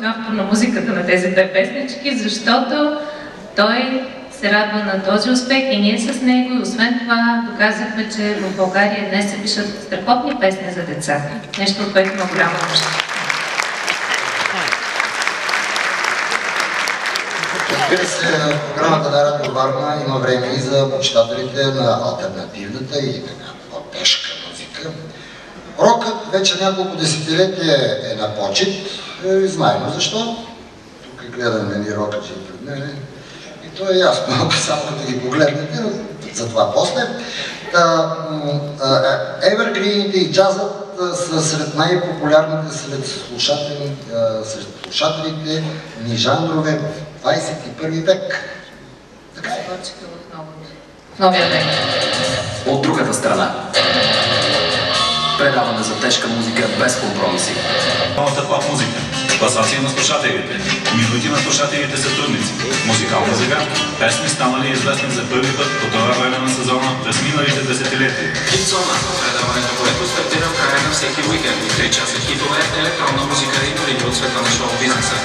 който е автор на музиката на тези две песнички, защото той се радва на този успех и ние с него. И освен това доказахме, че в България днес се пишат страхотни песни за деца. Нещо, от което има голяма нужда. Разбира се, програмата на Радио Варна има време и за почитателите на алтернативната и така по-тежка музика. Рокът вече няколко десетилетия е на почет. Знаем защо. Тук гледаме ни рока, че е пред мен. И то е ясно, само като ги погледнете, но за това после. Евергрините и джазът са сред най-популярните сред слушателите ни жанрове в 21 век. Така е. В новия век. От другата страна. Предаване за тежка музика без компромиси. Новата поп-музика. Класация на слушателите. Минути на слушателите сътрудници. Музикална загадка. Песни станали известни за първи път по това време на сезона през миналите десетилетия. Хитзона. Предаването, което стартира в края на всеки уикенд. 3 часа хитове, електронна музика и новини от света на шоу-бизнеса.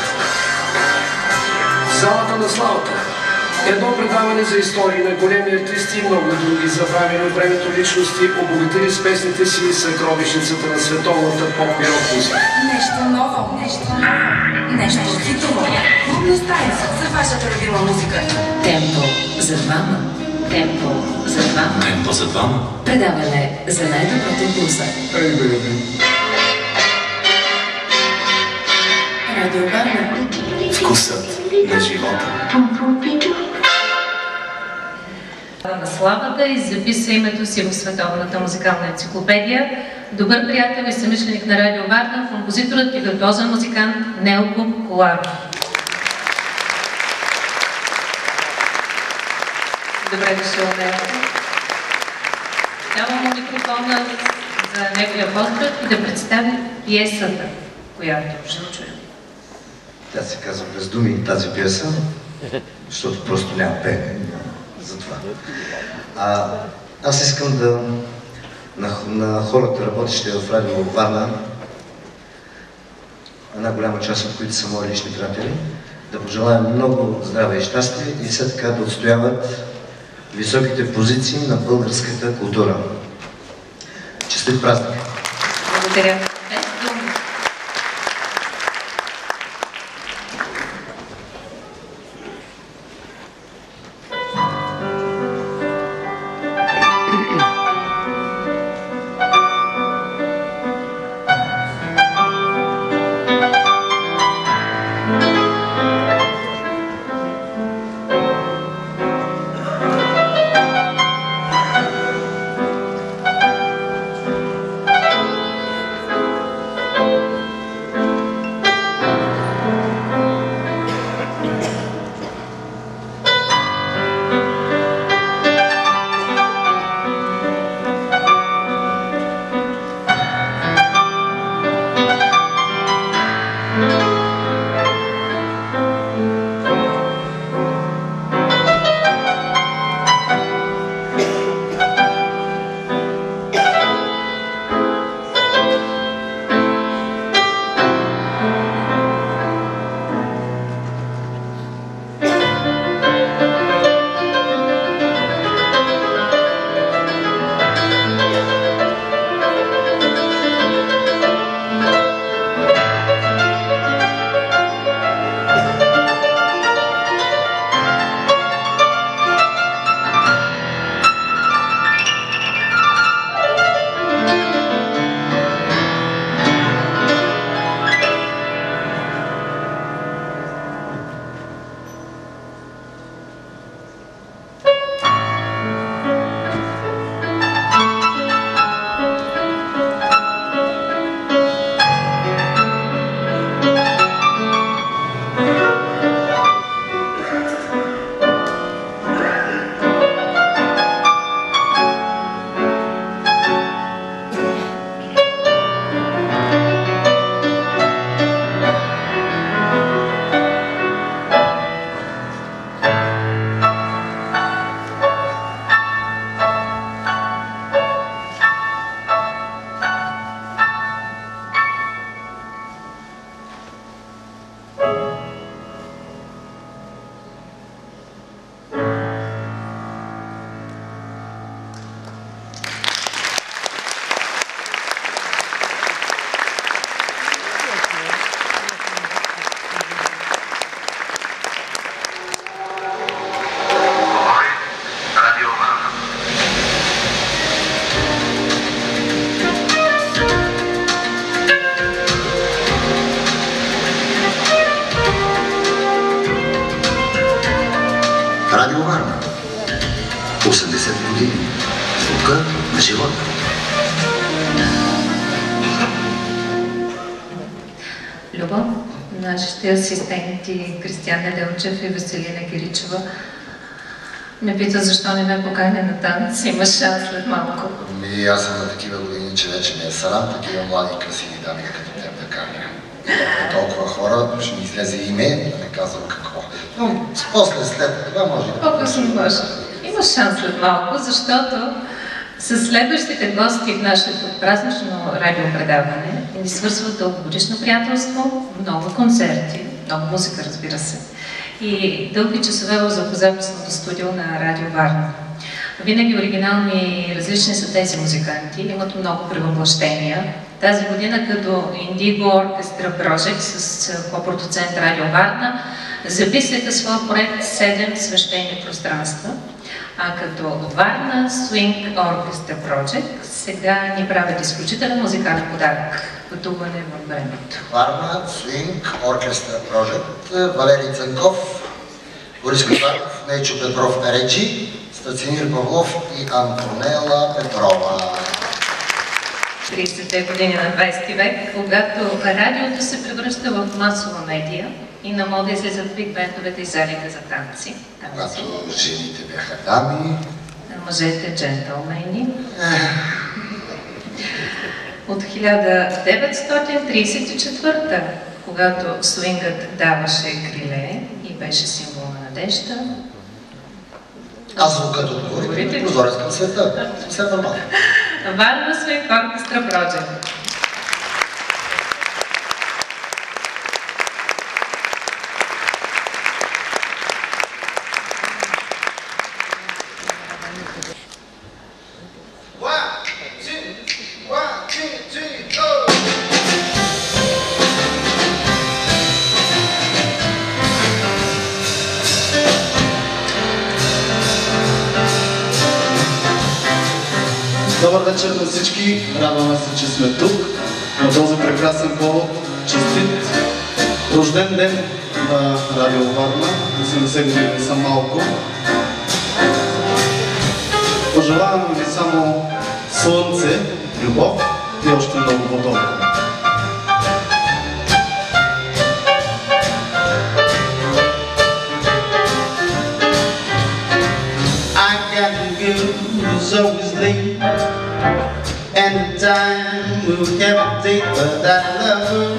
Залата на славата. Едно предаване за истории на големи артисти и много други забравени от времето личности, обогатили с песните си съкровищницата на световната поп и рок музика. Нещо ново, нещо хитово. Клубна стая за вашата любима музика. Темпо за двама. Темпо за двама. Темпо за двама. Предаване за най-доброто вкуса. Радио Варна. Вкусът на живота. На славата и записва името си в Световната музикална енциклопедия. Добър приятел и съмишленик на Радио Варна, композиторът и виртуозен музикант Нелко Коларов. Добре дошъл, Нелко. Давам му микрофона за неговия поздрав и да представи пиесата, която ще чуем. Тя се казва без думи тази пиеса, защото просто няма пеене. Затова. Аз искам да на хората, работещи в Радио Варна, една голяма част от които са мои лични приятели, да пожелаем много здраве и щастие и все така да отстояват високите позиции на българската култура. Честит празник! Благодаря. Варна. 80 години. Звука на живота. Любо, нашите асистенти Кристиян Неделчев и Веселина Киричева ме пита защо не ме поканя на танц. Има шанс след малко. И аз съм на такива години, че вече ме е срам, такива млади красиви дами като теб да каня. Толкова хора, ще ми излезе име, да не казвам какво. Но после, след това може да... По-късно може. Има шанс след малко, защото с следващите гости в нашето празнично радиопредаване ни свързват дългогодишно приятелство, много концерти, много музика, разбира се, и дълги часове в звукозаписното студио на Радио Варна. Винаги оригинални и различни са тези музиканти, имат много превъплъщения. Тази година като Indigo Orchestra Project с копродуцент Радио Варна записаха своя проект 7 свещени пространства, а като от Варна Swing Orchestra Project сега ни правят изключителен музикален подарък – пътуване във времето. Варна Swing Orchestra Project, Валерий Цанков, Борис Катаров, Нейчо Петров Реджи, Стацимир Павлов и Антонела Петрова. 30-те години на 20 век, когато радиото се превръща в масова медия и на мода излизат биг-бендовете и залите за танци. Когато жените бяха дами, а мъжете джентълмени. От 1934, когато свингът даваше криле и беше символ на надежда. а звукът отговорите прозорец към света. Съвсем нормално. Варна Swing Orchestra Project. Добър вечер на всички, радваме се, че сме тук на този прекрасен повод. Честит рожден ден на Радио Варна, 80 години са малко. Пожелавам ви само слънце, любов и още много по-толкова. Always late, and the time will never take, but I love her.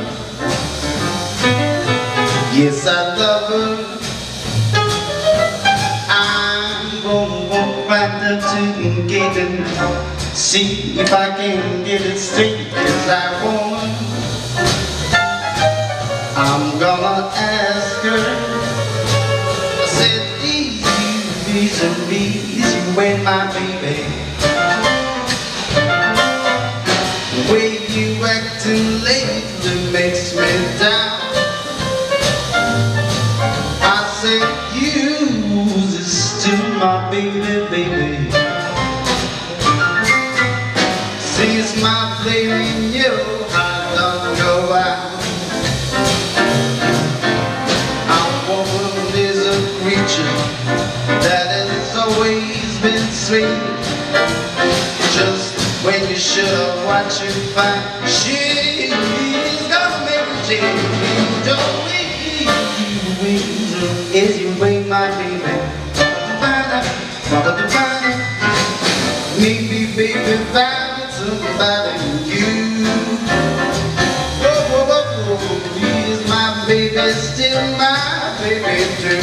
Yes, I love her. I'm gonna walk right up to the gate and see if I can get it straight, 'cause I want. I'm gonna ask her. I said, easy, when my baby. The way you acting lately makes me down. I said, you is still my baby. Since my flame in you, I don't go out. Our woman is a creature that has always been sweet. Just when you should have watched her find, she's gonna make a change. Don't is you bring my baby. Maybe baby found somebody you. Is my baby still my baby too?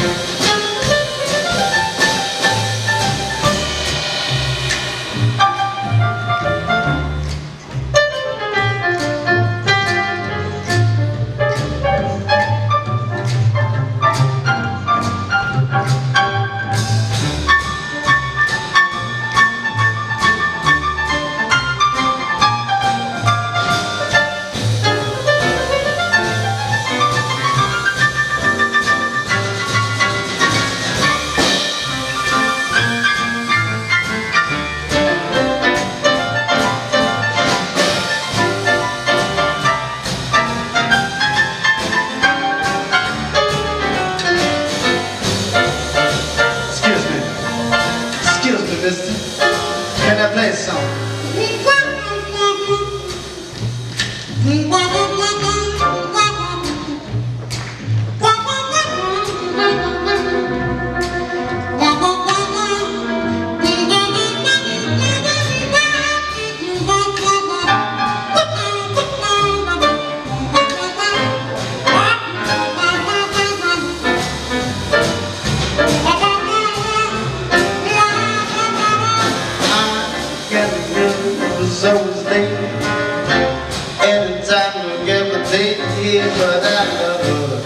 lover.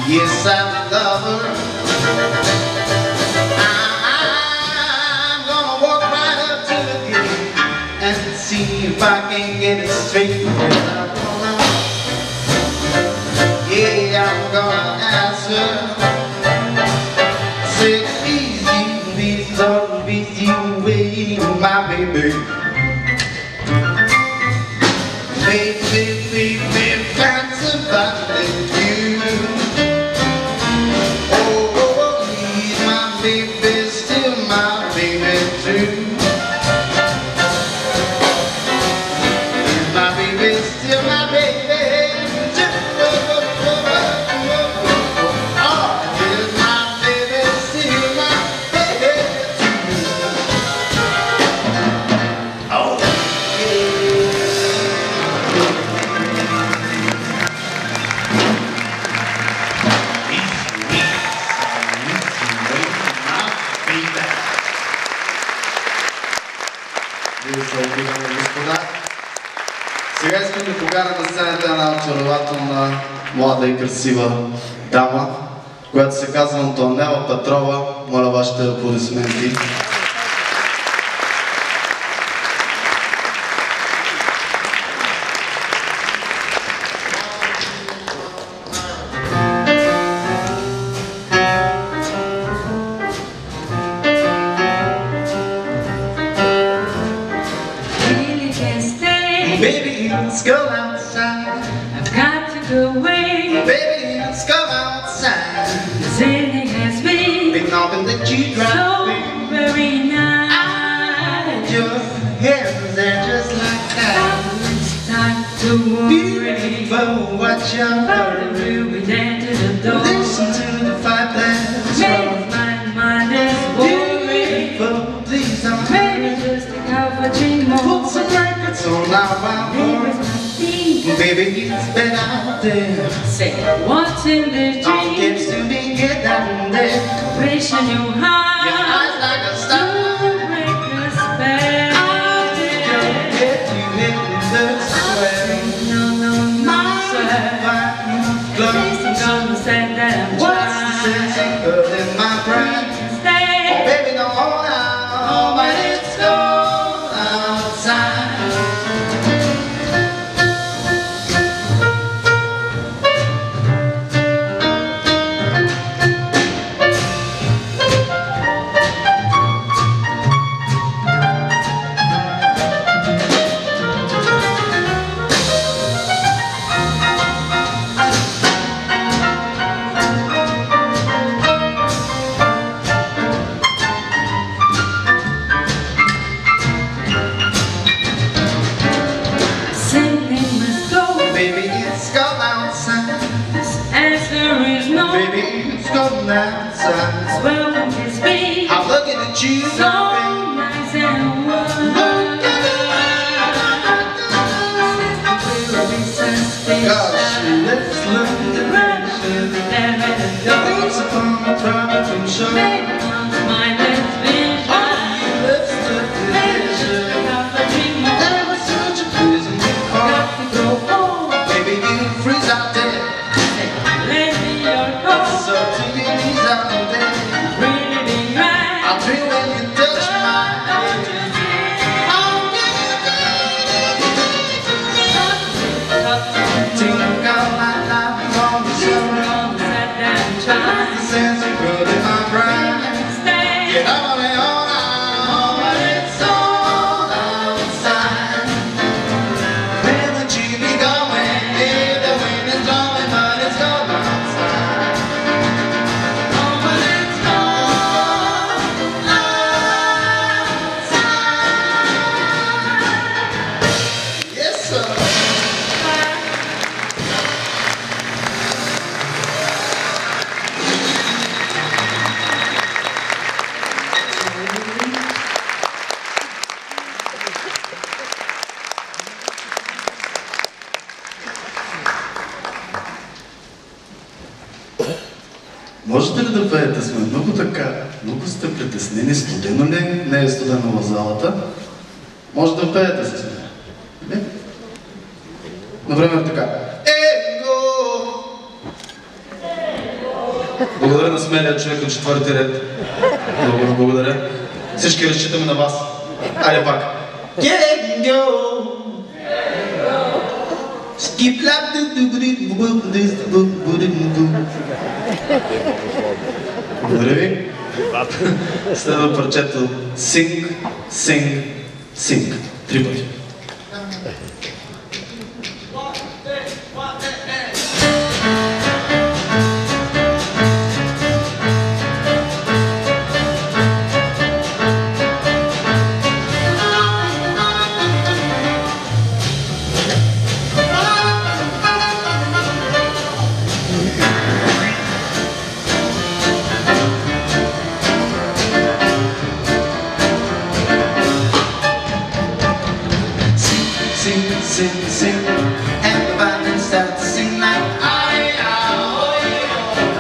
Yes, I'm a lover. I'm gonna walk right up to the gate and see if I can get it straight. Yeah, I'm gonna ask her. Say, please don't be away, my baby. Baby, find somebody new. Oh, please, my baby, still my baby too. My baby, still my baby too. Oh, is my baby still my baby too? Oh, господа. Сега искам да поканя на сцената една очарователна, млада и красива дама, която се казва Антонела Петрова. Моля вашите аплодисменти. baby, let's go outside. I've got to go away. Baby, let's go outside. The city has been Nothing that you drive so me. very nice. Your hands, they're just like that. It's time to worry. Beautiful, watch your But we'll be there to the door. Listen to the fireplace. Make my mind is worried. Beautiful, please don't Maybe just take out a dream more. put some records on now. Baby, it's been out there. Say, what's in this All dream? gets to be get down there. Vision your heart. Your eyes like a star. Break the spell. Get you in the square. No, sir. Please, I'm gonna say that I'm what's the trying. sense in good in my pride? Stay. Oh, baby, don't hold out, but it's go outside. Singing must go. Baby, it's go outside. Answer is no. Baby, it's go outside. Welcome to speak. I'm looking at you, So baby. nice and warm. Gosh, let's look at the picture. Once upon a time, I'm sure. Let's look at the picture. Never such a prison before. Baby, you freeze out there. So to your knees out there. I'll dream when you touch my head. Oh, think of my life on the shoulder. What's the sense of good in my pride? Get on me all out, but it's all outside. Where would you be going? Yeah, the wind is blowing, but it's cold outside. Oh, but it's cold outside. Yes, sir. Можете ли да пеете? Сме много така, много сте притеснени. Студено ли? Не е студено в залата. Може да пеете с нея. Например така. Go Благодаря на смелия човек от четвърти ред. Много благодаря. Всички разчитаме на вас. Айде пак. Get go. Skip lap Благодаря ви. Следва парчето Sing, Sing, Sing. 3 пъти. Sing, sing, everybody start to sing like aye-ah-oh-yo.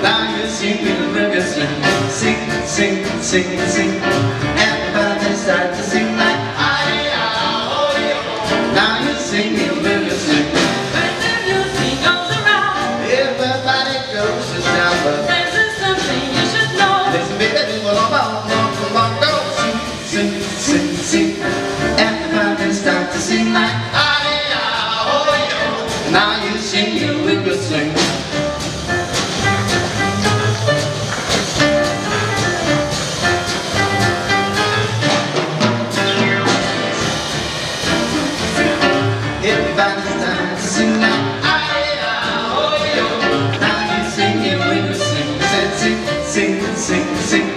Now you sing with the burger sing, sing, sing, sing, sing. Everybody start to sing like aye-ah-oh-yo. Now you sing with the burger sing. When the music goes around, everybody goes to down, but there's something you should know. Listen, baby, do what I'm on, go. Sing, sing, sing, sing. Everybody start to sing like now you sing, you will sing. Everybody's time to sing like aye-ah-oh-yo. Now you sing, you will sing. Said sing, sing, sing, sing.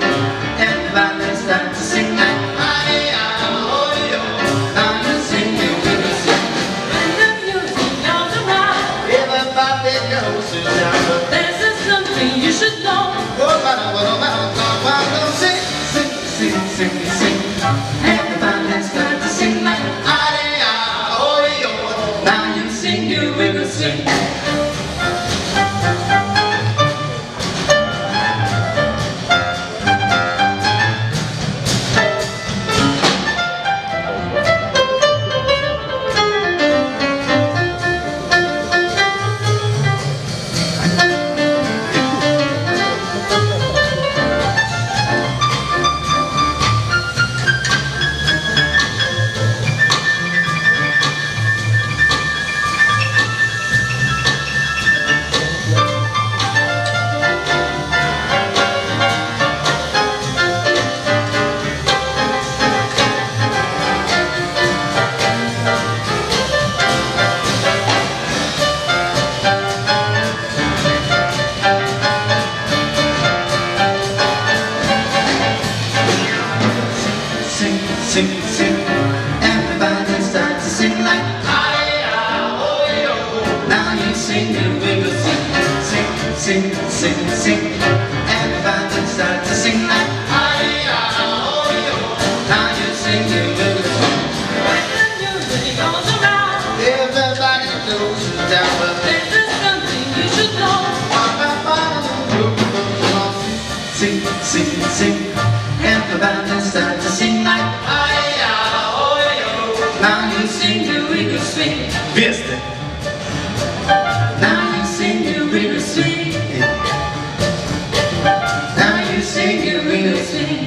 Everybody's time to sing like aye-ah-oh-yo. Now you sing, you will sing. There's something you should know. Sing, sing, sing, sing, sing. Everybody's got to sing like aye-ah-oh-yo. Now you sing, you will sing. Sing, sing, everybody start to sing like aye-ah-oh-yo. Now you sing, you will sing. Sing, sing, sing, sing. Everybody start to sing like aye-ah-oh-yo. Now you sing, you will sing. When the music goes around, everybody goes down, but there's something you should know. Sing, sing, sing. Everybody start to sing like aye-ah-oh-yo. Now you sing, you will swing. Вие сте. Now you sing, you will swing. Now you sing, you will swing.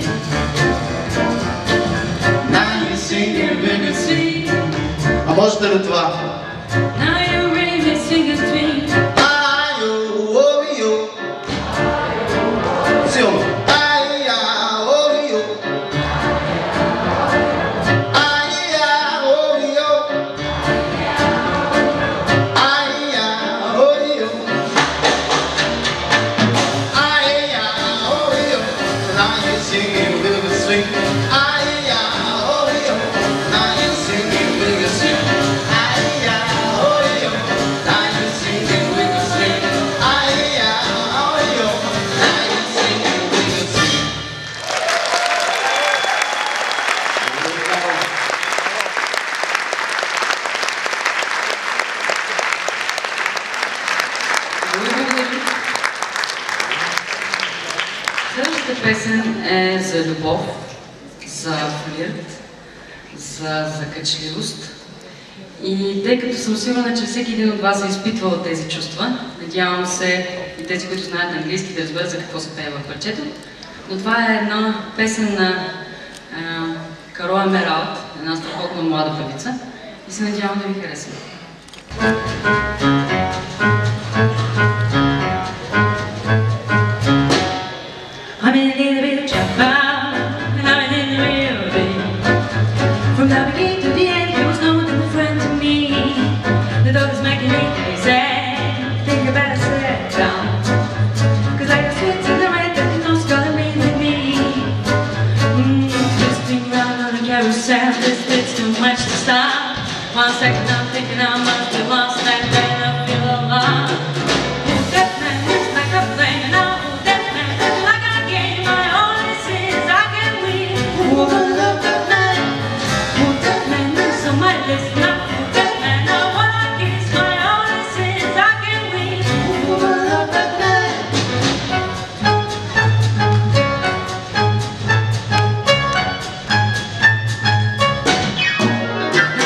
Now you sing, you will swing. А можете ли това? Now you really sing a swing. Aye-oh-oh-yo. Силно. Aye-ah-oh-yo. Aye-ah-oh-yo. Aye-ah-oh-yo. Aye-ah-oh-yo. Now you sing, you will swing. Aye-ah-oh-yo. Now you sing, you will swing. Aye-ah-oh-yo. Now you sing, you will swing. Aye-ah-oh-yo. Now you sing, you will swing. Следващата песен е за любов, за флирт, за закачливост. И тъй като съм сигурна, че всеки един от вас е изпитвал тези чувства, Надявам се и тези, които знаят английски, да разберат за какво се пее в парчето. Но това е една песен на Карола Мералт, една страхотна млада певица и се надявам да ви хареса. I'm in a little bit of trouble, and I'm in the real thing. From the beginning to the end, there was no one to friend to me. The dog is making me crazy. Think you better sit down, 'cause I got sweets in the red that no one's gonna be with me. Twisting round on a carousel, this bit's too much to stop. 1 second I'm thinking I must be lost, and then I feel alone. That man is like a flame, and oh, that man is like a game. My only sin is I can win. Oh, I love that man. Oh, that man is on my list now. Oh, that man I wanna kiss. My only sin is I can win. Oh, I love that man.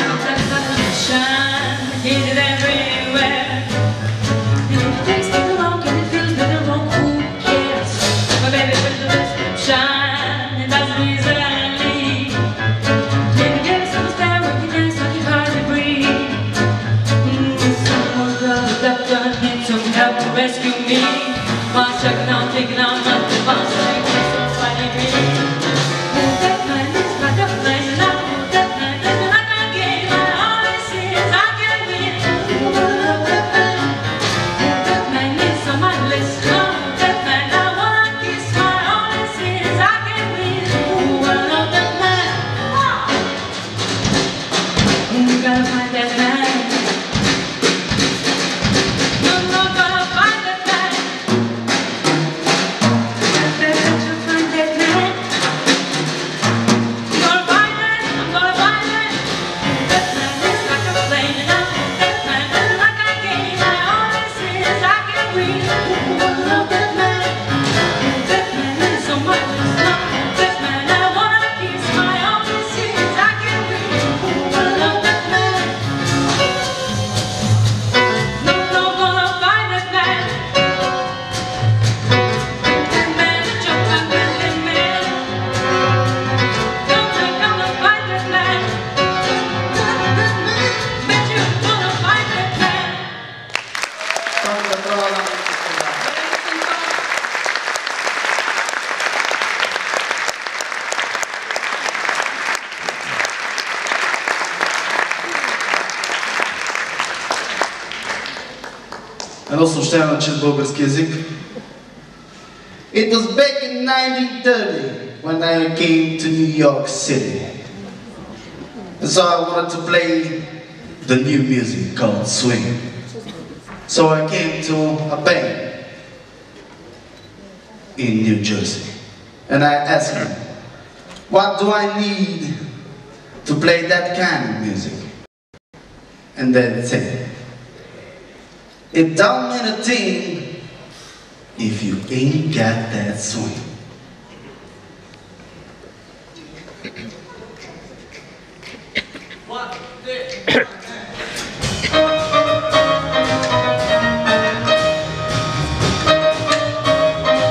Now that's the mission, hit it everywhere. And if it takes too long and it feels better wrong, who cares? My baby fits the description, it doesn't easily. Maybe give us some stare when you dance like you hardly breathe. Someone called up, done need some help to rescue me. 1 second I'm thinking I must be lost, like it's so funny me. Oh, that man is like a flame, and oh, that man is like a game. My only sin is I can win. Oh, I love that man. Oh, that man is on my list. Oh, that man I wanna kiss. My only sin is I can win. Oh, I love that man. You gotta find that man. You're not gonna find that man. Better to find that man. I'm gonna find it. I'm gonna find it. That man is like a flame, and oh, that man is like a game. My only sin is I can win. Oh, I love that man. That man is on my list now. That man I wanna kiss. My only sin is I can win. Oh, I love that man. No, no, gonna find that man. That man is just like that man. No, no, gonna find that man. Bet you're gonna find that man. Едно съобщение на чист български език. It was back in 1930 when I came to New York City. And so I wanted to play the new music called swing. So I came to a band in New Jersey. And I asked them, what do I need to play that kind of music? And they said, it don't mean a thing if you ain't got that swing. Don't mean a thing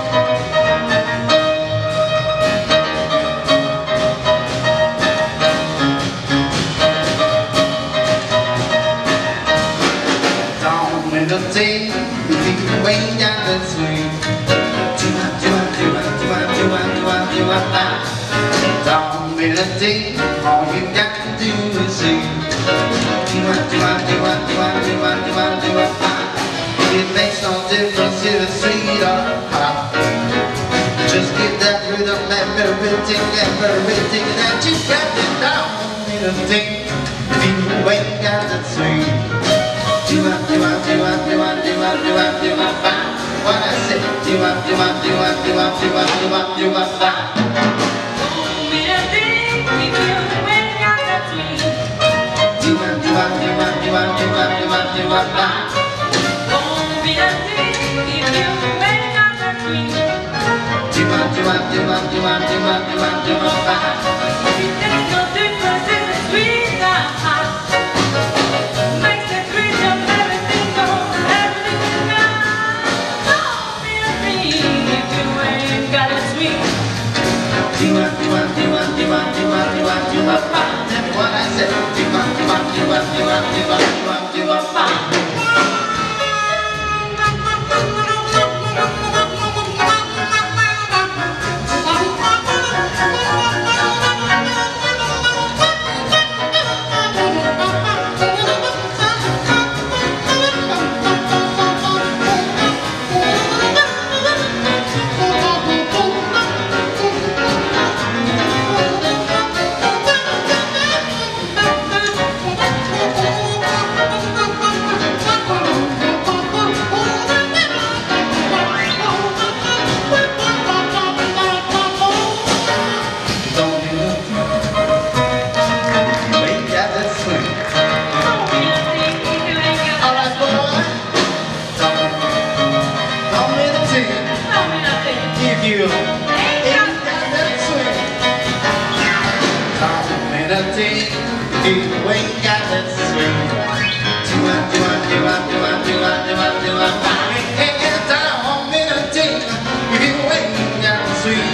if you ain't got that swing. Don't mean a thing, all you got to do is sing. It makes no difference if it's sweet or hot. Just give that rhythm everything that you got to down. Mean a thing if you ain't got that swing. What I say, you ain't got that swing. Come in a thing, you ain't got that swing. Down in a thing, you ain't got that swing.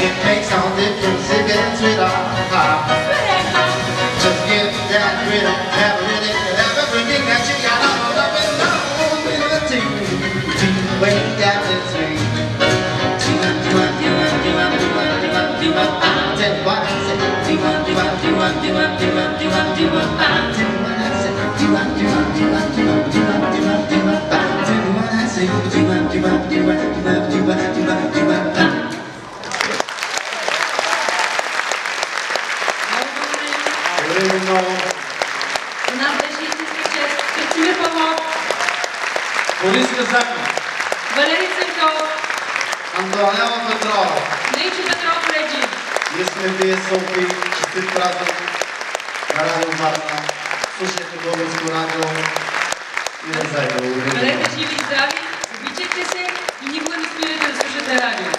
It makes all difference if it's with our heart. Just get that rhythm, everything that you got all up and down in the team. Ain't got that swing. Tell me what I say. За нас беше истинска чест. Красимир Павлов, Борис Казаков, Валерий Цветков, Антоанела Петрова. Нейчо Петров Реджи. Ние сме Вие Софи, честит празник на Радио Варна. Слушайте Българско радио и не знайте да го Бъдете живи и здрави, обичайте се и никога не спирайте да слушате радио.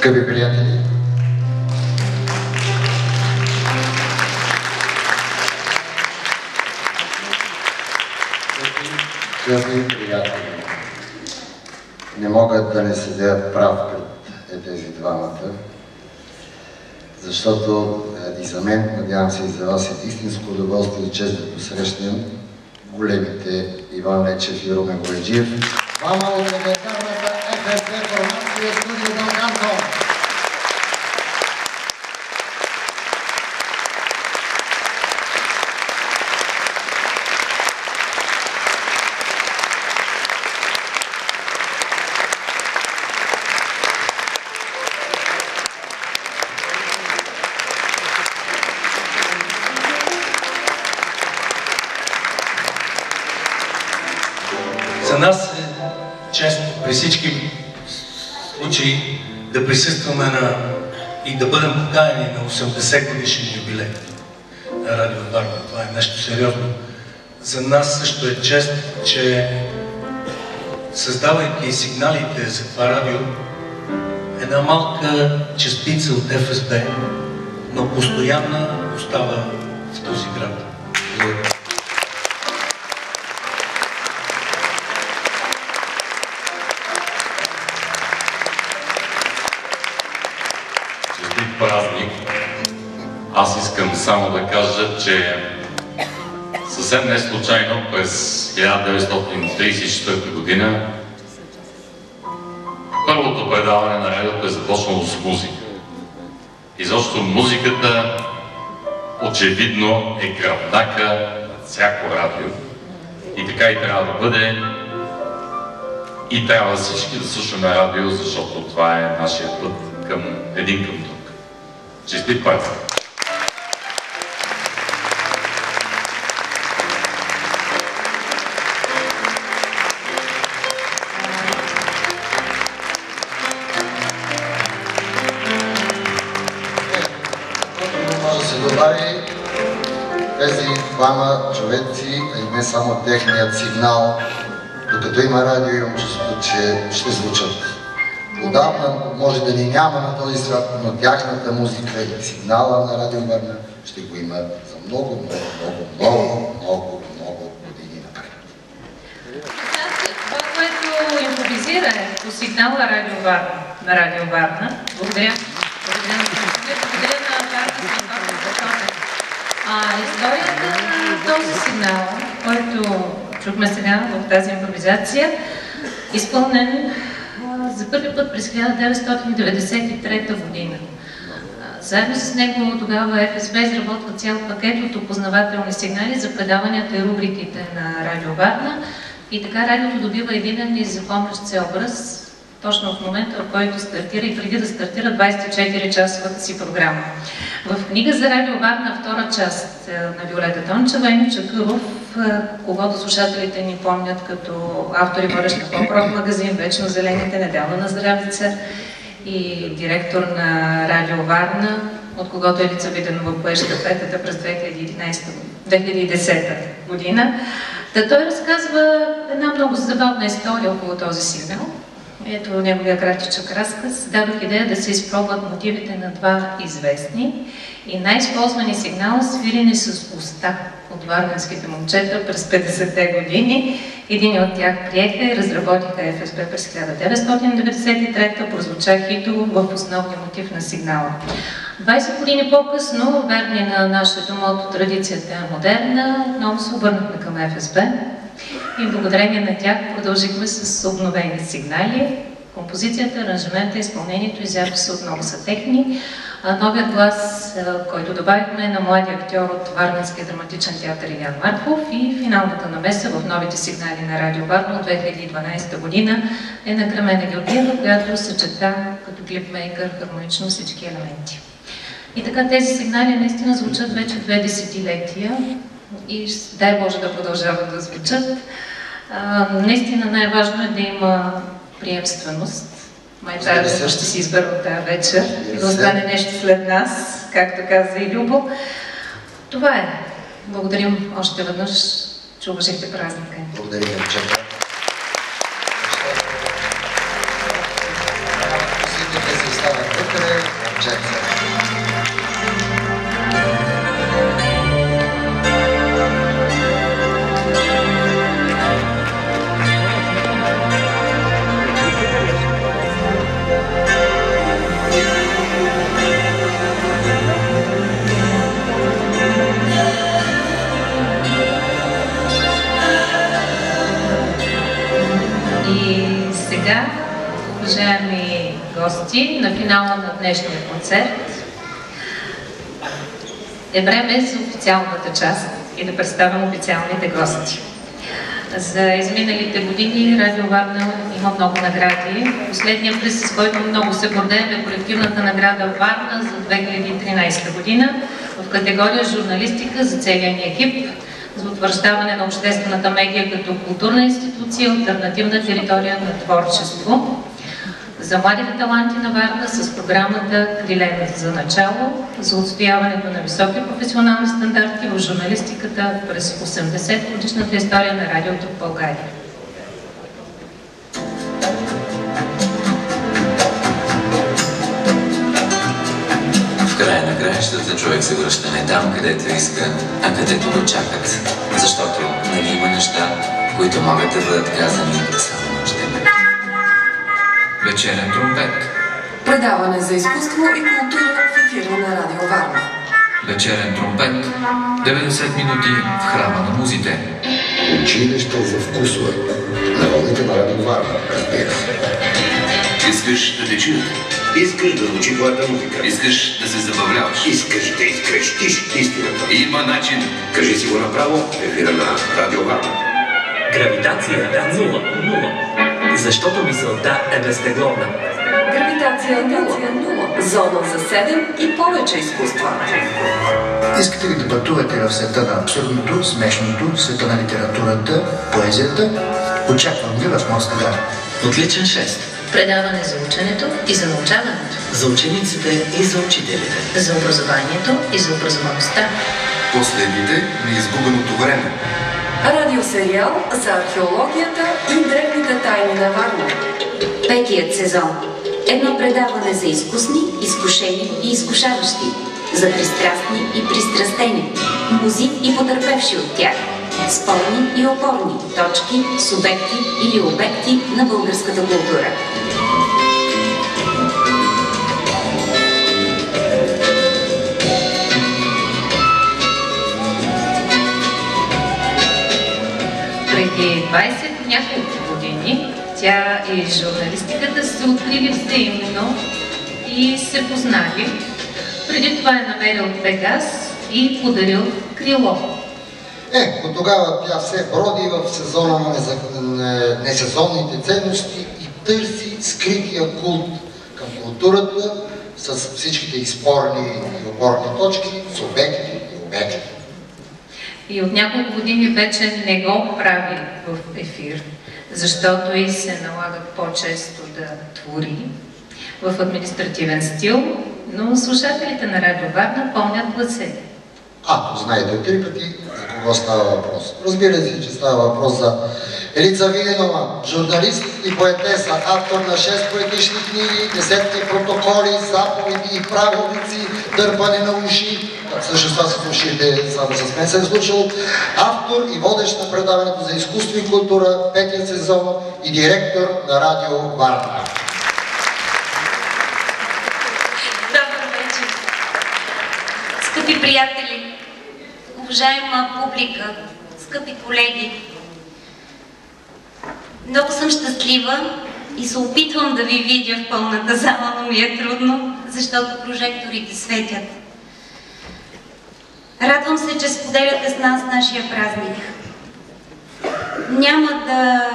Скъпи приятели, не мога да не седя прав пред тези двамата, защото и за мен, надявам се и за вас, е истинско удоволствие и чест да посрещнем големите Иван Лечев и Румен Бояджиев. Двама от легендарната ФСБ формация студио Балканто. За нас е чест при всички случаи да присъстваме и да бъдем поканени на 80 годишен юбилей на Радио Варна. Това е нещо сериозно. За нас също е чест, че създавайки сигналите за това радио, една малка частица от ФСБ, но постоянна остава в този град. Празник. Аз искам само да кажа, че съвсем не случайно през 1934 година първото предаване на радиото е започнало с музика. И защото музиката очевидно е гръбнака на всяко радио. И така и трябва да бъде. И трябва всички да слушаме радио, защото това е нашия път един към друг. Честит празник! Може да се добави тези двама човеци, а и не само техният сигнал, докато има радио, имам чувството, че ще звучат. Отдавна може да ни няма на този свят, но тяхната музика и сигнала на Радио Варна ще го има за много години напред. Това, което импровизира по сигнала на Радио Варна. Благодаря. Благодаря. Историята на този сигнал, който чухме сега в тази импровизация, изпълнен за първи път през 1993 година. Заедно с него тогава ФСБ изработва цял пакет от опознавателни сигнали за предаванията и рубриките на Радио Варна и така радиото добива единен и запомнящ се образ точно в момента, в който стартира и преди да стартира 24-часовата си програма. В книга за Радио Варна, втора част на Виолета Тончева, Ено Чакъров, когото слушателите ни помнят като автор и водещ на поп-рок магазин Вечно зелените, Неделна на здравица и директор на Радио Варна, от когото Елица Виденова пое щафетата през 2010 година. Той разказва една много забавна история около този сигнал. Ето неговия кратичък разказ. Дадох идея да се изпробват мотивите на два известни и най-използвани сигнала свирени с уста от варненските момчета през 50-те години. Един от тях приеха и разработиха ФСБ през 1993-та, прозвуча хитово в основния мотив на сигнала. 20 години по-късно, верни на нашето мото, традицията е модерна, отново се обърнахме към ФСБ и благодарение на тях продължихме с обновени сигнали. Композицията, аранжимента, изпълнението и записа отново са техни. Новият глас, който добавихме на младия актьор от Варненския драматичен театър Илян Марков и финалната намеса в новите сигнали на Радио Варна от 2012 година е на Кремена Георгиева, която съчета като клипмейкър хармонично всички елементи. И така тези сигнали наистина звучат вече 2 десетилетия и дай Боже да продължават да звучат. Наистина най-важно е да има приемственост. Май трябва да ще си избера от тази вечер и да остане нещо след нас, както каза и Любо. Това е. Благодарим още веднъж, че уважихте празника. Благодарим, Чепа. Посетите се остават вътре, чакайте. Уважаеми гости, на финала на днешния концерт е време за официалната част и да представям официалните гости. За изминалите години Радио Варна има много награди. Последният приз, с който много се гордеем, е колективната награда Варна за 2013 година в категория журналистика за целия ни екип за утвърждаване на обществената медия като културна институция, алтернативна територия на творчество. За младите таланти на Варна с програмата Крилена за начало, за отстояването на високи професионални стандарти в журналистиката през 80-годишната история на радиото в България. В края на краищата човек се връща не там, където иска, а където го чакат. Защото нали има неща, които могат да бъдат казани само още. Вечерен тромпет. Предаване за изкуство и култура в ефира на Радио Варна. Вечерен тромпет. 90 минути в храма на музите. Училище за вкусове. На вълните на Радио Варна, разбира се. Искаш да те чуят? Искаш да звучи твоята музика. Искаш да се забавляваш. Искаш да изкрещиш истината. Има начин. Кажи си го направо в ефира на Радио Варна. Гравитация 0. Защото мисълта е безтегловна. Гравитация 0. Зона за 7 и повече изкуства. Искате ли да пътувате в света на абсурдното, смешното, света на литературата, поезията? Очаквам ви в Мостагар. Отличен 6. Предаване за ученето и за научаването. За учениците и за учителите. За образованието и за образоваността. Последните на изгубеното време. Радиосериал за археологията и древните тайни на Варна. 5-ият сезон. Едно предаване за изкусни, изкушени и изкушаващи. За пристрастни и пристрастени. Музи и потърпевши от тях. Спорни и опорни. Точки, субекти или обекти на българската култура. и журналистиката се открили взаимно и се познали. Преди това е намерил Пегас и подарил крило. От тогава тя все броди в сезона на несезонните ценности и търси скрития култ към културата с всичките изспорни и опорни точки, субекти и обекти. И от няколко години вече не го прави в ефир, защото и се налага по-често да твори в административен стил, но слушателите на Радио Варна помнят гласа. Знаете от 3 пъти за кого става въпрос. Разбира се, че става въпрос за Елица Виденова, журналист и поетеса, автор на 6 поетични книги, десетки протоколи, заповеди и правилници, дърпане на уши. Всъщност това с ушите само с мен се е случило. Автор и водещ на предаването за изкуство и култура, 5-я сезон и директор на Радио Варна. Добър вечер! Скъпи приятели, уважаема публика, скъпи колеги, много съм щастлива и се опитвам да ви видя в пълната зала, но ми е трудно, защото прожекторите светят. Радвам се, че споделяте с нас нашия празник. Няма да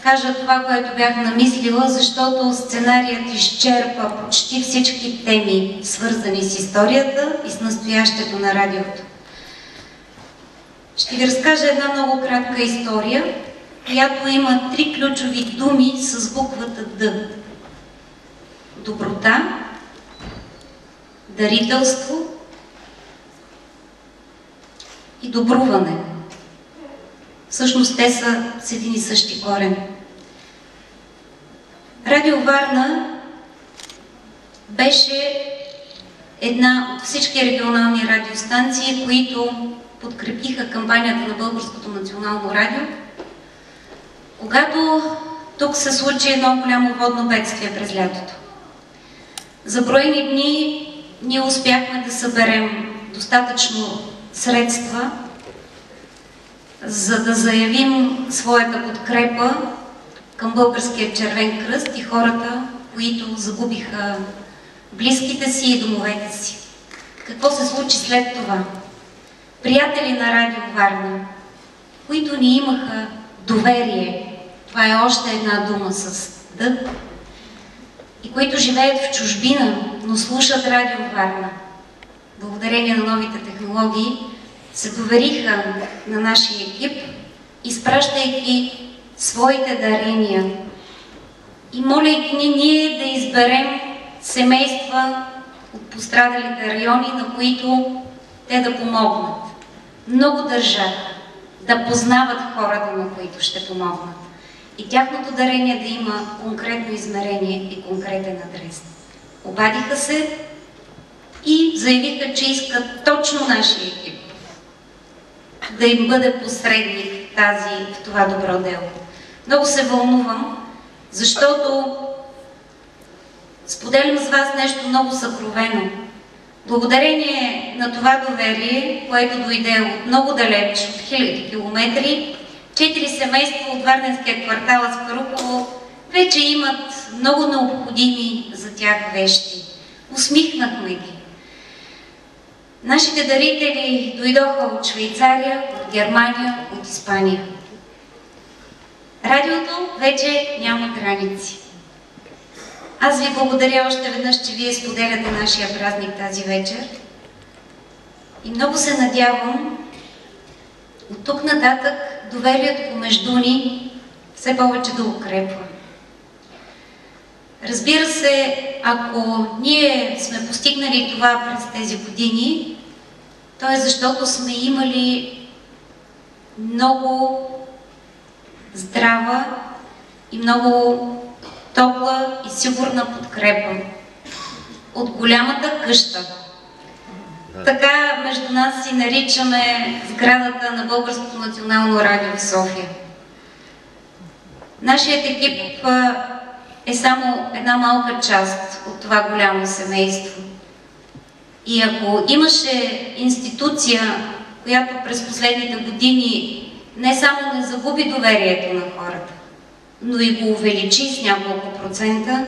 кажа това, което бях намислила, защото сценарият изчерпа почти всички теми, свързани с историята и с настоящето на радиото. Ще ви разкажа една много кратка история, която има 3 ключови думи с буквата Д. Доброта, дарителство и добруване. Всъщност те са с един и същи корен. Радио Варна беше една от всички регионални радиостанции, които подкрепиха кампанията на Българското национално радио, когато тук се случи едно голямо водно бедствие през лятото. За броени дни ние успяхме да съберем достатъчно средства, за да заявим своята подкрепа към Българския червен кръст и хората, които загубиха близките си и домовете си. Какво се случи след това? Приятели на Радио Варна, които ни имаха доверие, това е още една дума с Д, и които живеят в чужбина, но слушат Радио Варна, благодарение на новите технологии, се довериха на нашия екип, изпращайки своите дарения и молейки ни ние да изберем семейства от пострадалите райони, на които те да помогнат. Много държаха да познават хората, на които ще помогнат. И тяхното дарение да има конкретно измерение и конкретен адрес. Обадиха се и заявиха, че искат точно нашия екип да им бъде посредник в това добро дело. Много се вълнувам, защото споделям с вас нещо много съкровено. Благодарение на това доверие, което дойде от много далеч, от хиляди километри, 4 семейства от Варненския квартал Аспарухово вече имат много необходими за тях вещи. Усмихнахме ги. Нашите дарители дойдоха от Швейцария, от Германия, от Испания. Радиото вече няма граници. Аз ви благодаря още веднъж, че вие споделяте нашия празник тази вечер. И много се надявам от тук нататък доверието помежду ни все повече да укрепва. Разбира се, ако ние сме постигнали това през тези години, то е защото сме имали много здрава и много топла и сигурна подкрепа от голямата къща. Така между нас си наричаме сградата на Българското национално радио в София. Нашият екип е само една малка част от това голямо семейство. И ако имаше институция, която през последните години не само не загуби доверието на хората, но и го увеличи с няколко процента.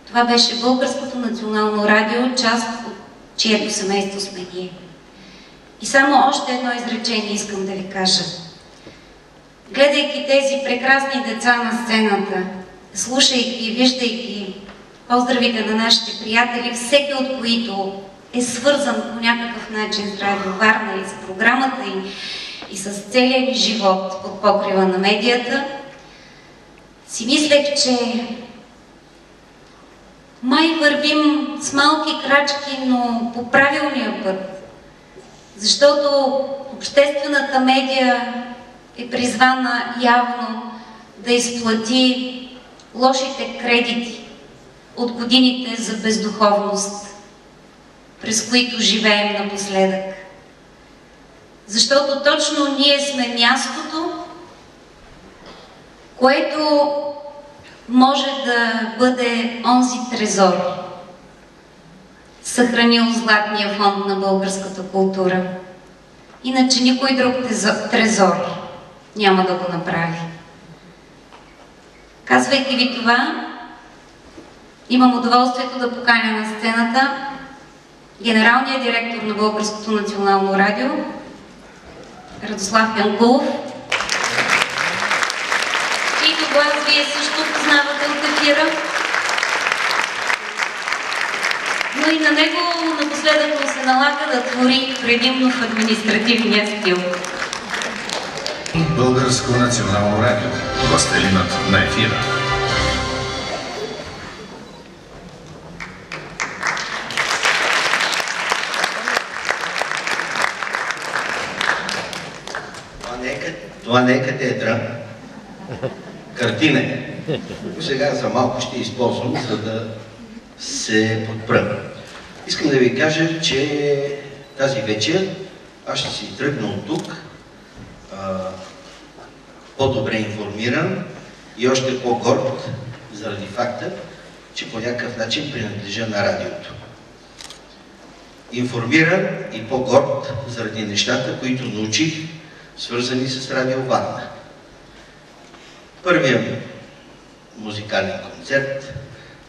Това беше Българското национално радио, част от чието семейство сме ние. И само още едно изречение искам да ви кажа. Гледайки тези прекрасни деца на сцената, слушайки и виждайки поздравите на нашите приятели, всеки от които е свързан по някакъв начин с Радио Варна и с програмата и с целия ни живот под покрива на медията, си мислех, че май вървим с малки крачки, но по правилния път. Защото обществената медия е призвана явно да изплати лошите кредити от годините за бездуховност, през които живеем напоследък. Защото точно ние сме мястото, което може да бъде онзи трезор, съхранил златния фонд на българската култура. Иначе никой друг трезор няма да го направи. Казвайки ви това, имам удоволствието да поканя на сцената генералния директор на Българското национално радио Радослав Янкулов, чийто глас вие също познавате от ефира, но и на него напоследък му се налага да твори предимно в административния стил. Българско национално радио. Властелинът на ефира. Това не е катедра, картина е. Сега за малко ще използвам, за да се подпра. Искам да ви кажа, че тази вечер аз ще си тръгна от тук по-добре информиран и още по-горд заради факта, че по някакъв начин принадлежа на радиото. Информиран и по-горд заради нещата, които научих, свързани с Радио Варна. Първият музикален концерт,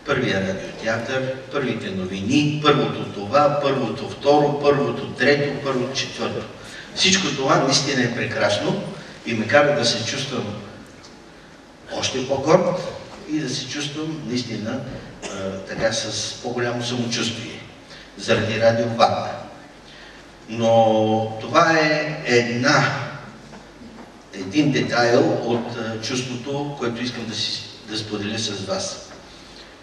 първият радиотеатър, първите новини, първото това, първото второ, първото трето, първото четвърто. Всичко това наистина е прекрасно и ме кара да се чувствам още по-горд и да се чувствам наистина така с по-голямо самочувствие заради Радио Варна. Но това е един детайл от чувството, което искам да споделя с вас.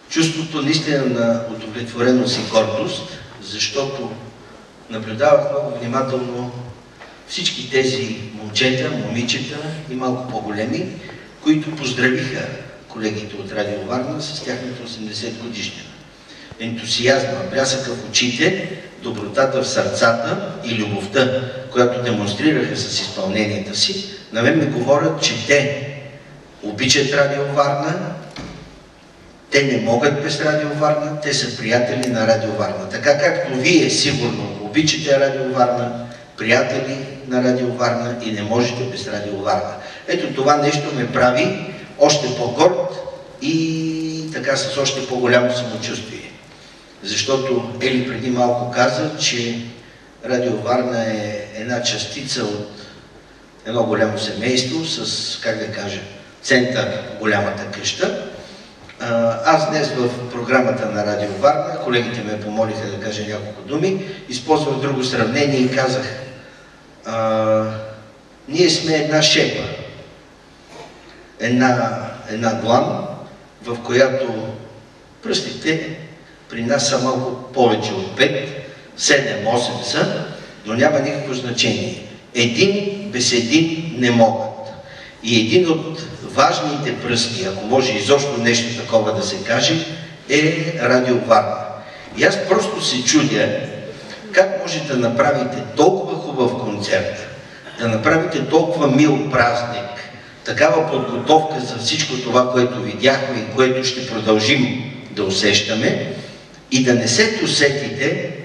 Чувството наистина на удовлетвореност и гордост, защото наблюдавах много внимателно всички тези момчета, момичета и малко по-големи, които поздравиха колегите от Радио Варна с тяхната 80 годишнина. Ентусиазма, блясъка в очите, добротата в сърцата и любовта, която демонстрираха с изпълненията си, на мен ми говорят, че те обичат Радио Варна, те не могат без Радио Варна, те са приятели на Радио Варна. Така както вие сигурно обичате Радио Варна, приятели на Радио Варна и не можете без Радио Варна. Ето това нещо ме прави още по-горд и така с още по-голямо самочувствие. Защото Ели преди малко каза, че Радио Варна е една частица от едно голямо семейство с, как да кажа, център голямата къща. Аз днес в програмата на Радио Варна, колегите ме помолиха да кажа няколко думи, използвах друго сравнение и казах, ние сме една шепа, една длан, в която пръстите при нас са малко повече от 5, 7, 8 са, но няма никакво значение. Един без един не могат. И един от важните пръсти, ако може изобщо нещо такова да се каже, е Радио Варна. И аз просто се чудя как може да направите толкова хубав концерт, да направите толкова мил празник, такава подготовка за всичко това, което видяхме и което ще продължим да усещаме, и да не се досетите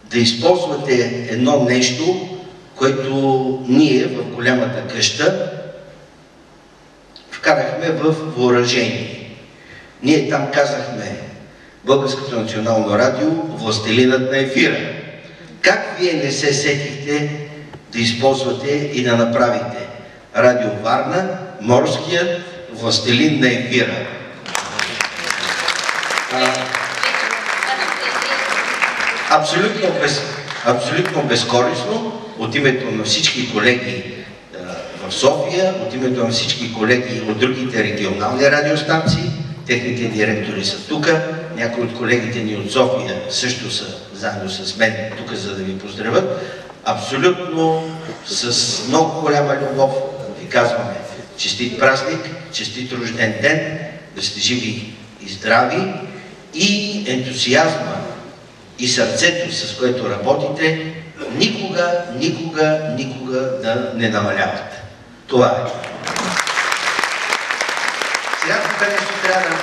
да използвате едно нещо, което ние в голямата къща, вкарахме в въоръжение. Ние там казахме Българското национално радио, властелинът на ефира. Как вие не се сетихте да използвате и да направите Радио Варна, морският властелин на ефира? Абсолютно безкористно, от името на всички колеги в София, от името на всички колеги от другите регионални радиостанции, техните директори са тук, някои от колегите ни от София също са заедно с мен тук, за да ви поздравят. Абсолютно с много голяма любов ви казваме честит празник, честит рожден ден, да сте живи и здрави и ентусиазма и сърцето, с което работите, никога да не намаляват. Това е. Сега тук нещо трябва да...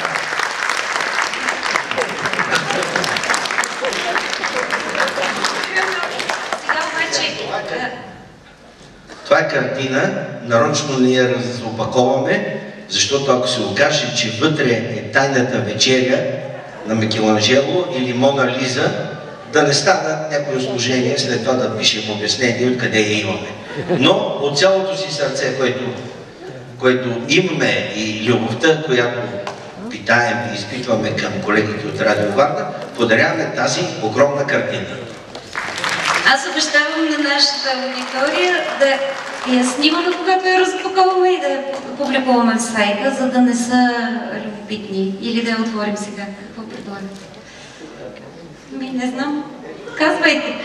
Това е картина, нарочно ние я разопаковаме, защото ако се окаже, че вътре е тайната вечеря на Микеланджело или Мона Лиза, да не станат някои служения, след това да пишем обяснение откъде я имаме. Но от цялото си сърце, което имаме и любовта, която питаем и изпитваме към колегите от Радио Варна, подаряваме тази огромна картина. Аз обещавам на нашата аудитория да я снимаме, когато я разпаковаме и да я публикуваме в сайта, за да не са любопитни. Или да я отворим сега. Какво предлагате? Не знам. Казвайте.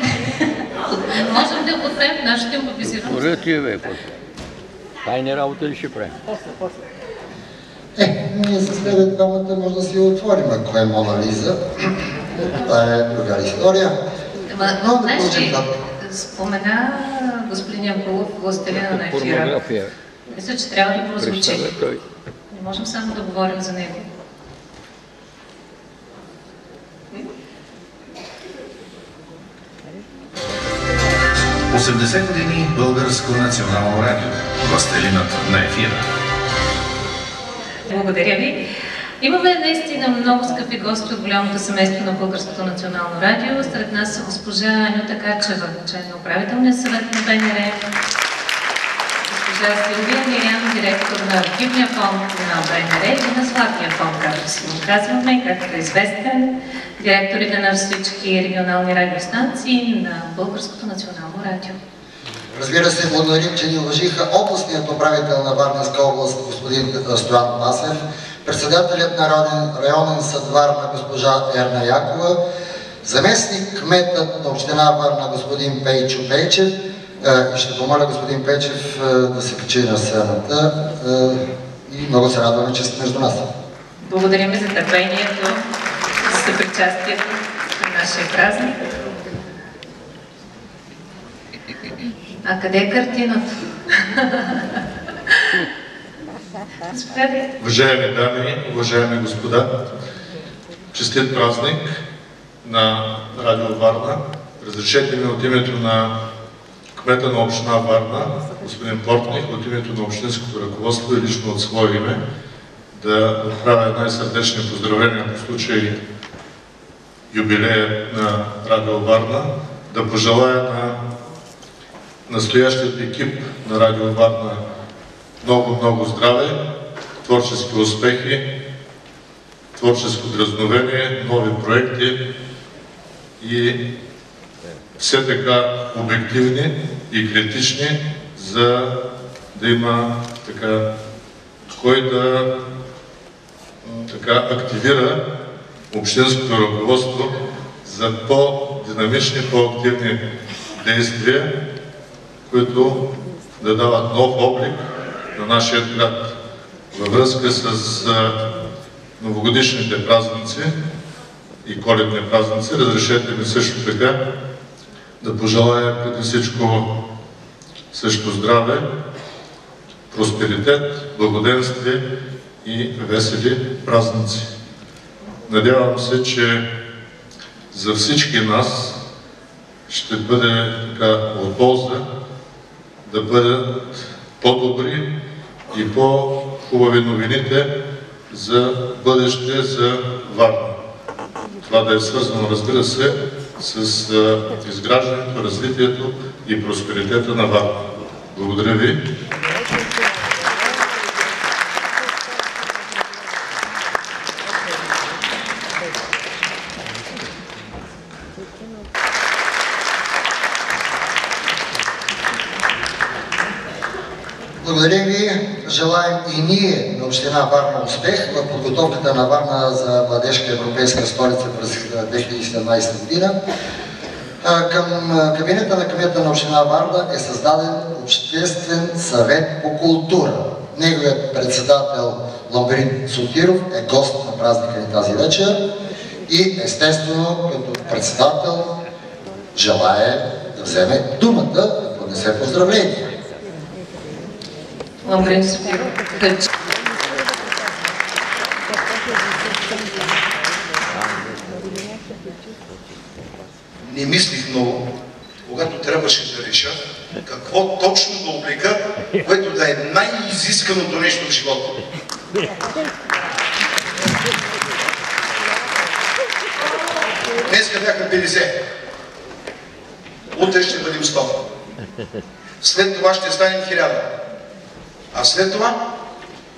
Можем да го отворим, нашето импровизираме. Поред ти бе, тайни работа ли ще правим? Ние с тебе двамата може да си го отворим, ако е Мона Лиза. Това е друга история. Знаеш, спомена господин Янкулов властелина на ефира. Мисля, че трябва да прозвучи. Не можем само да говорим за него. 80 години Българско национално радио. Властелинът на ефира. Благодаря ви. Имаме наистина много скъпи гости от голямото семейство на Българското национално радио. Сред нас са госпожа Анюта Качева, член на управителния съвет на БНР, госпожа Силвия Мирян, директор на архивния фонд на БНР и на Златния фонд, както си му казваме, както е известен, директорите на всички регионални радиостанции на Българското национално радио. Разбира се, благодарим, че ни уважиха областният управител на Варненска област, господин Стоян Пасев, председателят на районен съд Варна, госпожа Ерна Якова, заместник кметът на община Варна, господин Пейчо Пейчев, и ще помоля господин Пейчев да се качи на сцената и много се радваме, че сте между нас. Благодарим за търпението, за съпричастието към нашия празник. А къде е картината? Уважаеми дами, уважаеми господа, честит празник на Радио Варна. Разрешете ми от името на кмета на община Варна, господин Портних, от името на общинското ръководство и лично от свое име да отправя най-сърдечни поздравления по случай юбилея на Радио Варна, да пожелая на настоящият екип на Радио Варна много здраве, творчески успехи, творческо дръзновение, нови проекти и все така обективни и критични, за да има така кой да активира общинското ръководство за по-динамични, по-активни действия, които да дават нов облик на нашия град. Във връзка с новогодишните празници и коледни празници, разрешете ми също така да пожелая преди всичко също здраве, просперитет, благоденствие и весели празници. Надявам се, че за всички нас ще бъде така от полза да бъдат по-добри и по хубави новините за бъдеще за Варна. Това да е свързано, разбира се, с изграждането, развитието и просперитета на Варна. Благодаря ви. Благодарим ви. Желаем и ние на община Варна успех в подготовката на Варна за младежка европейска столица през 2017 година. Към кабинета на кмета на община Варна е създаден Обществен съвет по култура. Неговият председател Ламбрин Сотиров е гост на празника ни тази вечер и естествено като председател желае да вземе думата да поднесе поздравление. Ламбрин Сотиров. Не мислих много, когато трябваше да реша какво точно да облека, което да е най-изисканото нещо в живота. Днеска бяха 50. Утре ще бъдем 100. След това ще станем 1000. А след това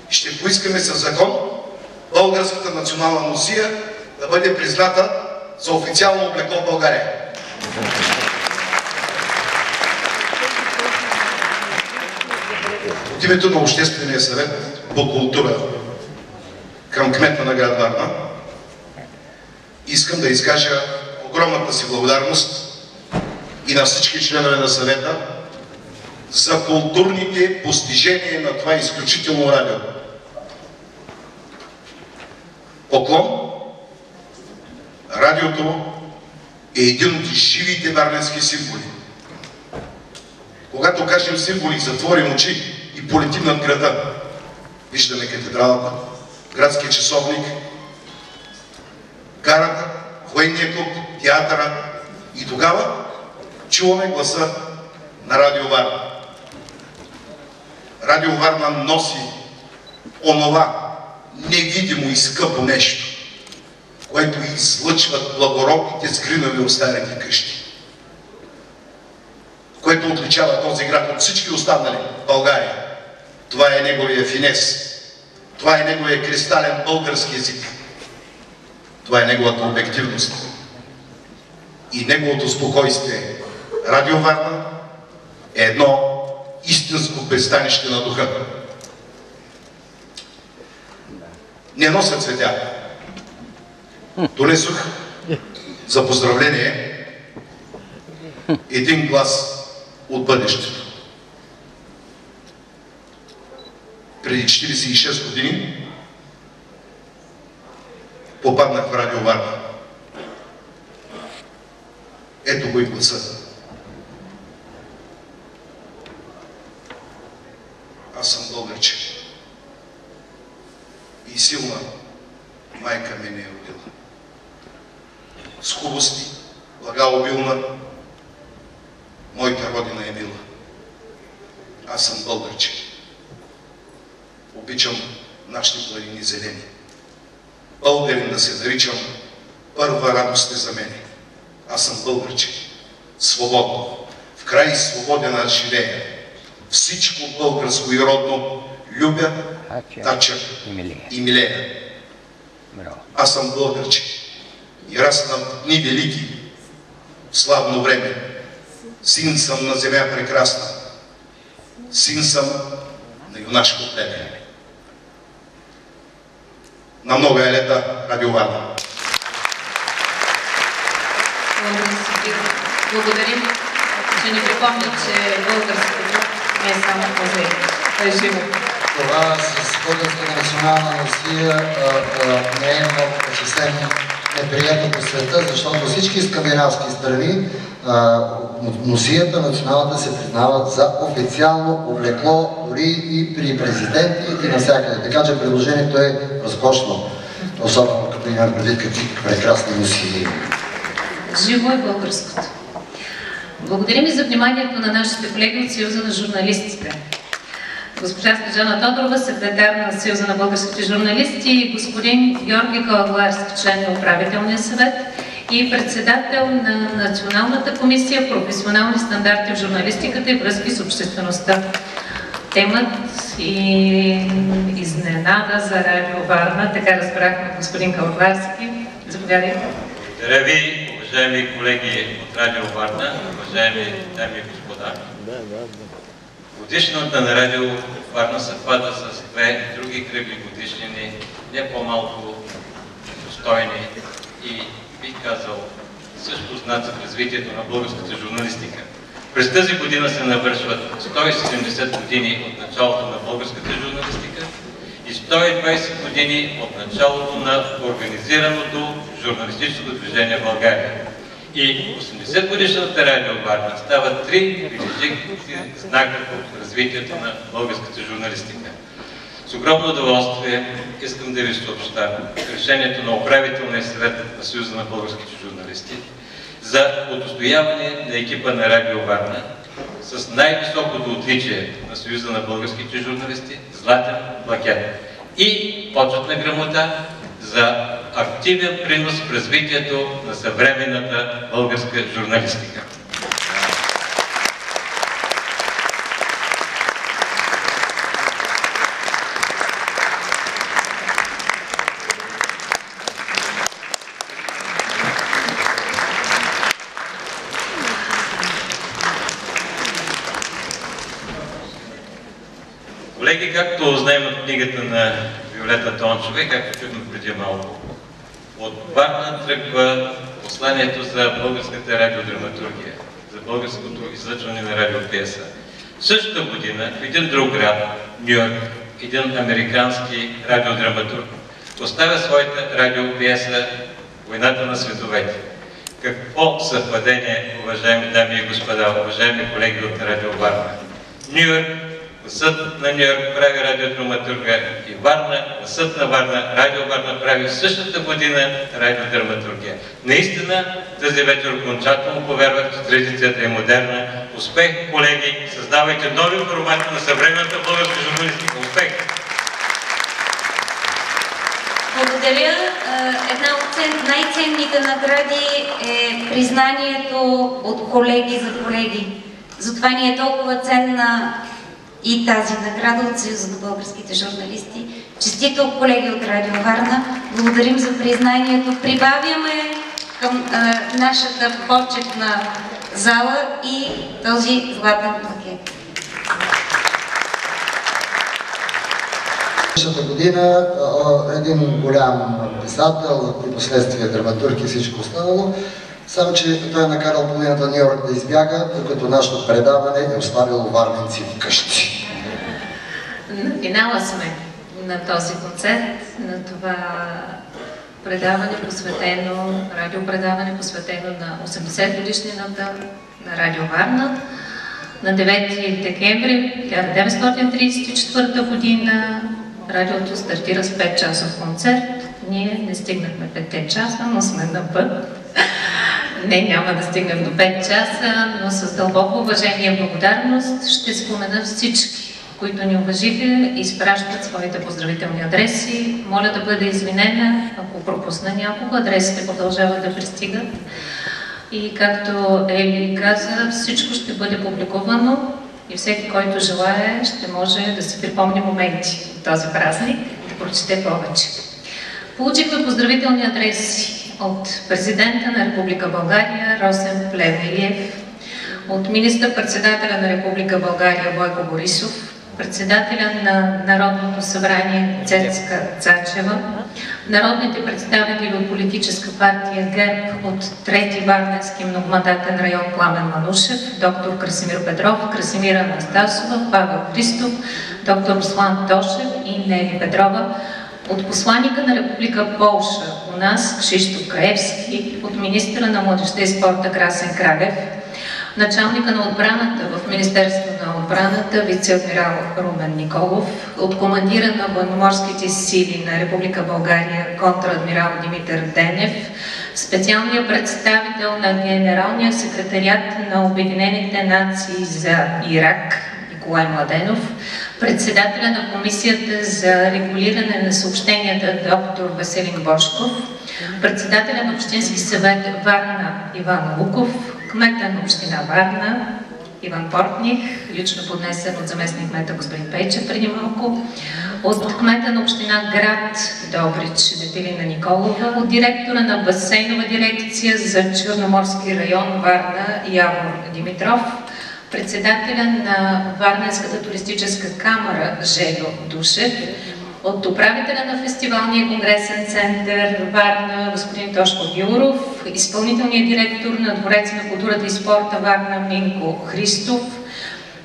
ще поискаме със закон българската национална носия да бъде призната за официално облекло в България. От името на Обществения съвет по култура към кмета на град Варна искам да изкажа огромната си благодарност и на всички членове на съвета за културните постижения на това изключително радио. Поклон! Радиото е един от живите варненски символи. Когато кажем символи, затворим очи и полетим над града. Виждаме катедралата, градския часовник, гарата, военния клуб, театъра и тогава чуваме гласа на Радио Варна. Радио Варна носи онова невидимо и скъпо нещо, което излъчват благородните скринови от старите къщи, което отличава този град от всички останали в България. Това е неговия финес, това е неговия кристален български език, това е неговата обективност и неговото спокойствие. Радио Варна е едно истинско пристанище на духа. Не нося цветя. Донесох за поздравление един глас от бъдещето. Преди 46 години попаднах в Радио Варна. Ето го и гласа. Аз съм българче. И силна майка ме не е родила. С хубости, блага обилна, моята родина е мила. Аз съм българче. Обичам нашите планини зелени. Българин да се наричам, първа радост е за мене. Аз съм българче. Свободно. В край свободен аз живея. Всичко българско и родно любя, тача и милея. Аз съм българче и раснам дни велики, в славно време. Син съм на земя прекрасна. Син съм на юнашко племе. На много е лета, Радио Варна. Благодарим, че ни припомня, че българското не е само музей. Това е живо. Това с българската национална носия не е много съвсем неприятно по света, защото всички скандинавски страни носията националната се признават за официално облекло, дори и при президенти и навсякъде. Така че предложението е разкошно, особено като имаме предвид какви прекрасни носии. Живо е българското. Благодарим и за вниманието на нашите колеги от Съюза на журналистите. госпожа Снежана Тодорова, секретар на Съюза на българските журналисти, и господин Георги Калагуарски, член на управителния съвет и председател на Националната комисия професионални стандарти в журналистиката и връзки с обществеността. Темът и изненада за Радио Варна, така разбрахме господин Калагуарски. Заповядайте. Благодаря ви, уважаеми колеги от Радио Варна, уважаеми дами и господа. Годишната на Радио Варна съвпада с две други кръгли годишнини, не по-малко достойни и, бих казал, също знаци в развитието на българската журналистика. През тази година се навършват 170 години от началото на българската журналистика и 120 години от началото на организираното журналистическо движение в България. И 80 годишната Радио Варна става три бележити знака в развитието на българската журналистика. С огромно удоволствие искам да ви съобща решението на управителния съвет на Съюза на българските журналисти за удостояване на екипа на Радио Варна с най-високото отличие на Съюза на българските журналисти – златен плакет и почетна грамота за активен принос в развитието на съвременната българска журналистика. Колеги, както знаем от книгата на Виолета Тончева и както чухме преди малко, от Варна тръгва посланието за българската радиодраматургия, за българското излъчване на радиопиеса. В същата година в един друг град, Ню Йорк, един американски радиодраматург поставя своята радиопиеса "Войната на световете". Какво съвпадение, уважаеми дами и господа, уважаеми колеги от Радио Варна. Ню Йорк, съд на Ню Йорк прави радиодраматурга и Варна, съд на Варна, Радио Варна прави в същата година радиодраматургия. Наистина, тази вечер окончателно повярвах, че традицията е модерна. Успех, колеги! Създавайте нови формати на съвременната българска журналистика. Успех! Благодаря. Една от най-ценните награди е признанието от колеги за колеги. Затова ни е толкова ценна и тази награда от Съюза на българските журналисти. Честито, колеги от Радио Варна. Благодарим за признанието. Прибавяме към нашата почетна зала и този златен пакет. Следващата година един голям писател, и последствие драматург и всичко останало, само че той е накарал половината Ню Йорк да избяга, докато нашето предаване е оставило варненци вкъщи. На финала сме на този концерт, на това предаване посветено, радиопредаване посветено на 80 годишнината на Радио Варна. На 9 декември 1934 година радиото стартира с 5-часов концерт. Ние не стигнахме 5 часа, но сме на път. Не, няма да стигнем до 5 часа, но с дълбоко уважение и благодарност ще спомена всички, които ни уважиха и изпращат своите поздравителни адреси. Моля да бъде извинена, ако пропусна някого, адресите продължават да пристигат. И както Ели каза, всичко ще бъде публикувано и всеки, който желае, ще може да си припомни моменти от този празник, да прочете повече. Получихме поздравителни адреси от президента на Република България Росен Плевнелиев, от министър-председателя на Република България Бойко Борисов, председателя на Народното събрание Цецка Цачева, народните представители от политическа партия ГЕРБ от 3-ти Варненски многомандатен район Пламен Манушев, доктор Красимир Петров, Красимира Анастасова, Павел Христов, доктор Руслан Тошев и Нели Петрова, от посланника на Република Полша у нас Кшиштоф Краевски, от министъра на младежта и спорта Красен Кралев, началника на отбраната в Министерството на отбраната вице-адмирал Румен Николов, от командира на военноморските сили на Република България контрадмирал Димитър Денев, специалния представител на Генералния секретариат на Обединените нации за Ирак Николай Младенов, председателя на Комисията за регулиране на съобщенията доктор Веселин Божков, председателя на Общински съвет Варна Иван Луков, кмета на община Варна Иван Портних, лично поднесен от заместник кмета господин Пейчев преди малко, от кмета на община Град Добрич Детелина Николова, от директора на басейнова дирекция за Черноморски район Варна Явор Димитров, председателя на Варненската туристическа камара Желю Душев, от управителя на фестивалния конгресен център Варна господин Тошко Гюров, изпълнителният директор на Дворец на културата и спорта Варна Минко Христов,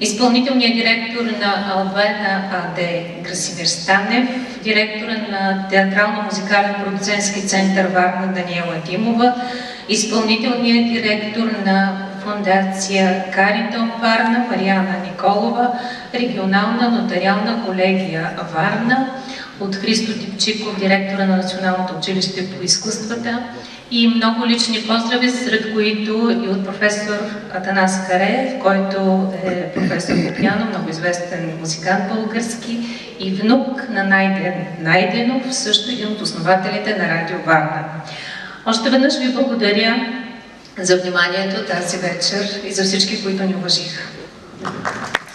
изпълнителният директор на Албена АД Красимир Станев, директора на Театрално-музикален продуцентски център Варна Даниела Димова, изпълнителният директор на Фондация Каритон Варна Мариана Николова, регионална нотариална колегия Варна, от Христо Типчиков, директора на Националното училище по изкуствата, и много лични поздрави, сред които и от професор Атанас Кареев, който е професор по пиано, много известен музикант български, и внук на Найден Найденов, също един от основателите на Радио Варна. Още веднъж ви благодаря за вниманието тази вечер и за всички, които ни уважиха.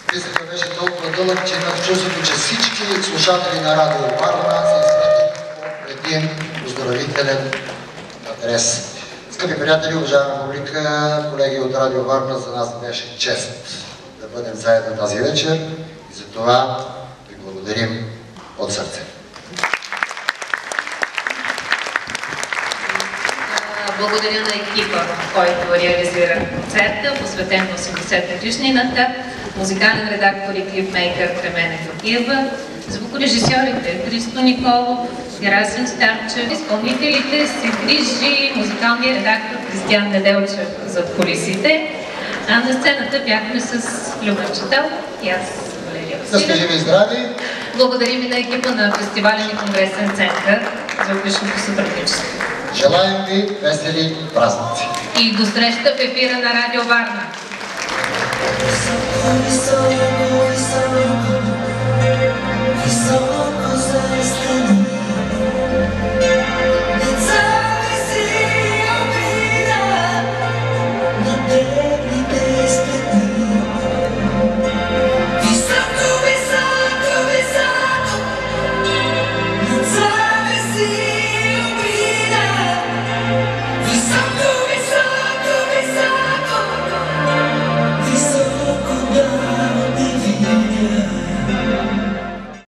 Списъкът беше толкова дълъг, че имах чувството, че всички слушатели на Радио Варна се изпратят един оздравителен адрес. Скъпи приятели, уважаема публика, колеги от Радио Варна, за нас беше чест да бъдем заедно тази вечер и за това ви благодарим от сърце. Благодаря на екипа, който реализира концерта, посветен на 80 годишнината, музикален редактор и клипмейкър Кремена Георгиева, звукорежисьорите Христо Николов, Герасим Старчев, изпълнителите се грижи музикалния редактор Кристиян Неделчев зад кулисите, а на сцената бяхме с Любен Чател и аз, Валерия Василев. Да сте живи и здрави! Благодарим и на екипа на Фестивален и конгресен център за отличното сътрудничество. Желаем ви весели празници! И до среща в ефира на Радио Варна!